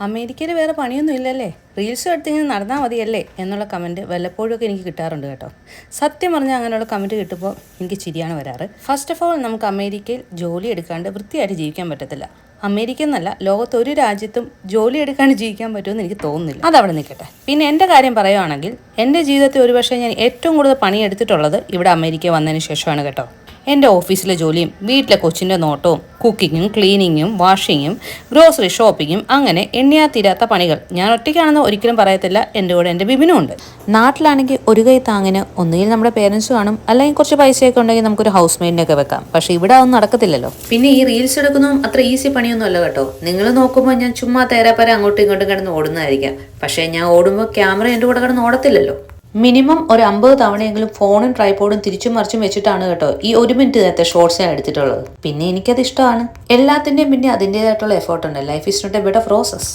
അമേരിക്കയിൽ വേറെ പണിയൊന്നും ഇല്ലല്ലേ, റീൽസ് എടുത്തിങ്ങനെ നടന്നാൽ മതിയല്ലേ എന്നുള്ള കമൻറ്റ് വല്ലപ്പോഴുമൊക്കെ എനിക്ക് കിട്ടാറുണ്ട് കേട്ടോ. സത്യം പറഞ്ഞാൽ അങ്ങനെയുള്ള കമൻറ്റ് കിട്ടുമ്പോൾ എനിക്ക് ചിരിയാണ് വരാറ്. ഫസ്റ്റ് ഓഫ് ഓൾ, നമുക്ക് അമേരിക്കയിൽ ജോലി എടുക്കാണ്ട് വൃത്തിയായിട്ട് ജീവിക്കാൻ പറ്റത്തില്ല. അമേരിക്ക എന്നല്ല, ലോകത്തൊരു രാജ്യത്തും ജോലി എടുക്കാണ്ട് ജീവിക്കാൻ പറ്റുമെന്ന് എനിക്ക് തോന്നുന്നില്ല. അതവിടെ നിൽക്കട്ടെ. പിന്നെ എൻ്റെ കാര്യം പറയുകയാണെങ്കിൽ, എൻ്റെ ജീവിതത്തിൽ ഒരുപക്ഷെ ഞാൻ ഏറ്റവും കൂടുതൽ പണിയെടുത്തിട്ടുള്ളത് ഇവിടെ അമേരിക്ക വന്നതിന് ശേഷമാണ് കേട്ടോ. എൻ്റെ ഓഫീസിലെ ജോലിയും വീട്ടിലെ കൊച്ചിൻ്റെ നോട്ടവും കുക്കിങ്ങും ക്ലീനിങ്ങും വാഷിങ്ങും ഗ്രോസറി ഷോപ്പിങ്ങും അങ്ങനെ എണ്ണിയാ തീരാത്ത പണികൾ. ഞാൻ ഒറ്റയ്ക്കാണെന്ന് ഒരിക്കലും പറയത്തില്ല, എൻ്റെ കൂടെ എൻ്റെ ബിബിനും ഉണ്ട്. നാട്ടിലാണെങ്കിൽ ഒരു കൈ താങ്ങിന് ഒന്നുകിൽ നമ്മുടെ പേരൻസ് കാണും, അല്ലെങ്കിൽ കുറച്ച് പൈസയൊക്കെ ഉണ്ടെങ്കിൽ നമുക്കൊരു ഹൗസ് മെയ്ഡിനൊക്കെ വെക്കാം. പക്ഷേ ഇവിടെ അതൊന്നും നടക്കത്തില്ലല്ലോ. പിന്നെ ഈ റീൽസ് എടുക്കുന്നതും അത്ര ഈസി പണിയൊന്നും അല്ല കേട്ടോ. നിങ്ങൾ നോക്കുമ്പോൾ ഞാൻ ചുമ്മാ തേരാപ്പര അങ്ങോട്ടും ഇങ്ങോട്ടും കിടന്ന് ഓടുന്നതായിരിക്കാം. പക്ഷേ ഞാൻ ഓടുമ്പോൾ ക്യാമറ എൻ്റെ കൂടെ കിടന്ന് ഓടത്തില്ലല്ലോ. മിനിമം ഒരു 50 തവണയെങ്കിലും ഫോണും ട്രൈപോഡും തിരിച്ചും മറിച്ചും വെച്ചിട്ടാണ് കേട്ടോ ഈ 1 മിനിറ്റ് നേരത്തെ ഷോർട്സ് ഞാൻ എടുത്തിട്ടുള്ളത്. പിന്നെ എനിക്കത് ഇഷ്ടമാണ്. എല്ലാത്തിൻ്റെയും പിന്നെ അതിൻ്റെതായിട്ടുള്ള എഫേർട്ട് ഉണ്ട്. Life is not a bed of roses.